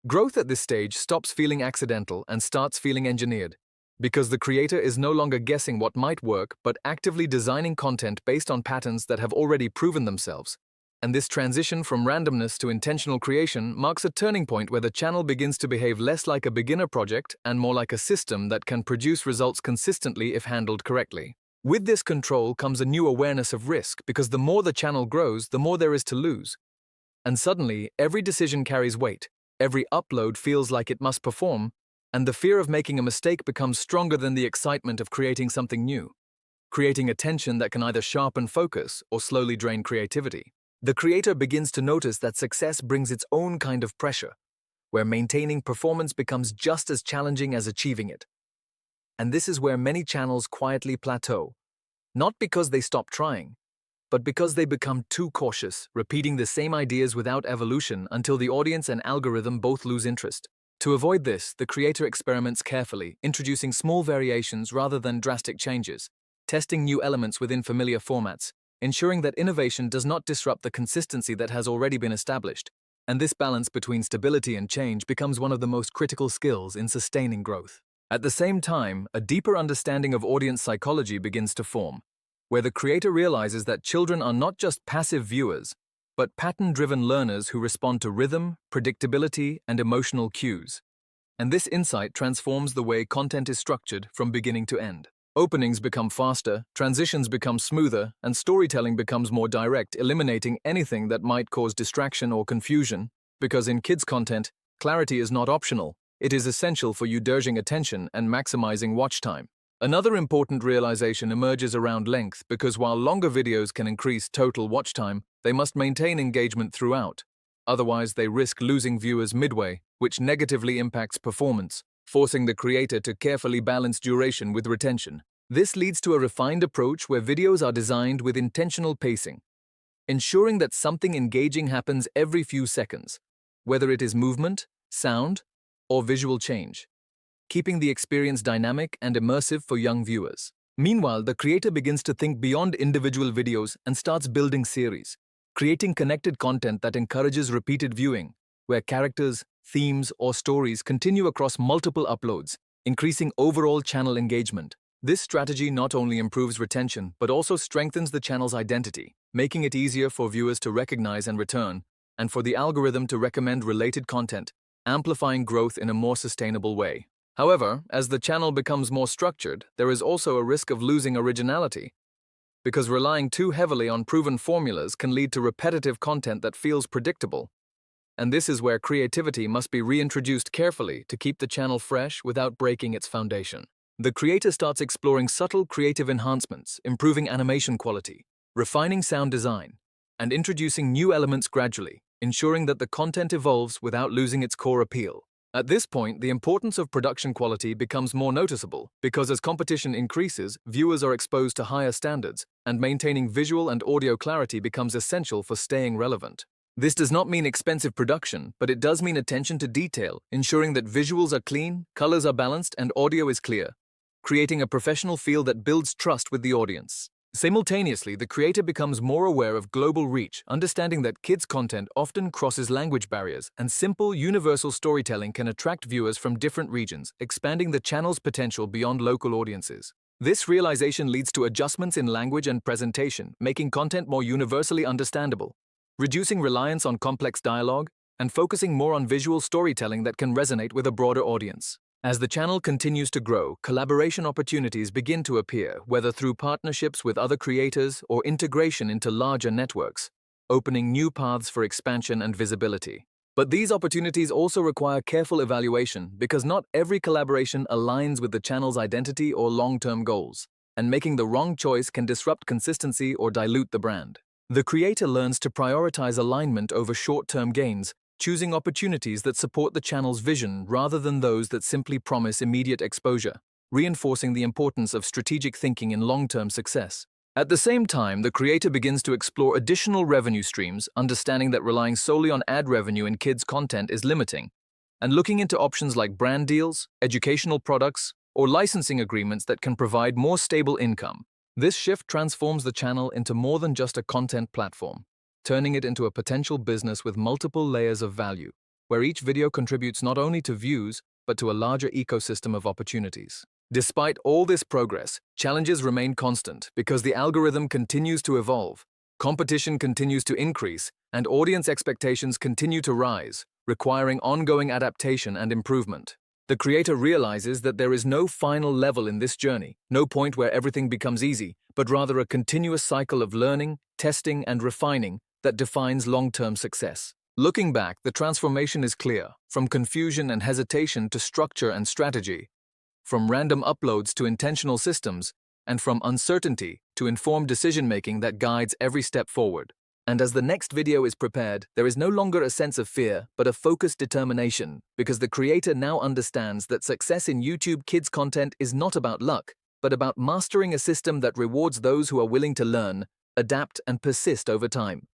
Growth at this stage stops feeling accidental and starts feeling engineered, because the creator is no longer guessing what might work but actively designing content based on patterns that have already proven themselves. And this transition from randomness to intentional creation marks a turning point where the channel begins to behave less like a beginner project and more like a system that can produce results consistently if handled correctly. With this control comes a new awareness of risk, because the more the channel grows, the more there is to lose. And suddenly, every decision carries weight, every upload feels like it must perform, and the fear of making a mistake becomes stronger than the excitement of creating something new, creating a tension that can either sharpen focus or slowly drain creativity. The creator begins to notice that success brings its own kind of pressure, where maintaining performance becomes just as challenging as achieving it. And this is where many channels quietly plateau, not because they stop trying, but because they become too cautious, repeating the same ideas without evolution until the audience and algorithm both lose interest. To avoid this, the creator experiments carefully, introducing small variations rather than drastic changes, testing new elements within familiar formats, ensuring that innovation does not disrupt the consistency that has already been established. And this balance between stability and change becomes one of the most critical skills in sustaining growth. At the same time, a deeper understanding of audience psychology begins to form, where the creator realizes that children are not just passive viewers, but pattern-driven learners who respond to rhythm, predictability, and emotional cues. And this insight transforms the way content is structured from beginning to end. Openings become faster, transitions become smoother, and storytelling becomes more direct, eliminating anything that might cause distraction or confusion, because in kids' content, clarity is not optional. It is essential for urging attention and maximizing watch time. Another important realization emerges around length, because while longer videos can increase total watch time, they must maintain engagement throughout. Otherwise, they risk losing viewers midway, which negatively impacts performance, forcing the creator to carefully balance duration with retention. This leads to a refined approach where videos are designed with intentional pacing, ensuring that something engaging happens every few seconds, whether it is movement, sound, or visual change, keeping the experience dynamic and immersive for young viewers. Meanwhile, the creator begins to think beyond individual videos and starts building series, creating connected content that encourages repeated viewing, where characters, themes, or stories continue across multiple uploads, increasing overall channel engagement. This strategy not only improves retention, but also strengthens the channel's identity, making it easier for viewers to recognize and return, and for the algorithm to recommend related content, amplifying growth in a more sustainable way. However, as the channel becomes more structured, there is also a risk of losing originality, because relying too heavily on proven formulas can lead to repetitive content that feels predictable. And this is where creativity must be reintroduced carefully to keep the channel fresh without breaking its foundation. The creator starts exploring subtle creative enhancements, improving animation quality, refining sound design, and introducing new elements gradually, ensuring that the content evolves without losing its core appeal. At this point, the importance of production quality becomes more noticeable, because as competition increases, viewers are exposed to higher standards, and maintaining visual and audio clarity becomes essential for staying relevant. This does not mean expensive production, but it does mean attention to detail, ensuring that visuals are clean, colors are balanced, and audio is clear, creating a professional feel that builds trust with the audience. Simultaneously, the creator becomes more aware of global reach, understanding that kids' content often crosses language barriers, and simple, universal storytelling can attract viewers from different regions, expanding the channel's potential beyond local audiences. This realization leads to adjustments in language and presentation, making content more universally understandable, reducing reliance on complex dialogue, and focusing more on visual storytelling that can resonate with a broader audience. As the channel continues to grow, collaboration opportunities begin to appear, whether through partnerships with other creators or integration into larger networks, opening new paths for expansion and visibility. But these opportunities also require careful evaluation, because not every collaboration aligns with the channel's identity or long-term goals, and making the wrong choice can disrupt consistency or dilute the brand. The creator learns to prioritize alignment over short-term gains, choosing opportunities that support the channel's vision rather than those that simply promise immediate exposure, reinforcing the importance of strategic thinking in long-term success. At the same time, the creator begins to explore additional revenue streams, understanding that relying solely on ad revenue in kids' content is limiting, and looking into options like brand deals, educational products, or licensing agreements that can provide more stable income. This shift transforms the channel into more than just a content platform, turning it into a potential business with multiple layers of value. where each video contributes not only to views, but to a larger ecosystem of opportunities. Despite all this progress, challenges remain constant because the algorithm continues to evolve, competition continues to increase, and audience expectations continue to rise, requiring ongoing adaptation and improvement. The creator realizes that there is no final level in this journey, no point where everything becomes easy, but rather a continuous cycle of learning, testing, and refining that defines long-term success. Looking back, the transformation is clear, from confusion and hesitation to structure and strategy, from random uploads to intentional systems, and from uncertainty to informed decision-making that guides every step forward. And as the next video is prepared, there is no longer a sense of fear, but a focused determination, because the creator now understands that success in YouTube Kids content is not about luck, but about mastering a system that rewards those who are willing to learn, adapt, and persist over time.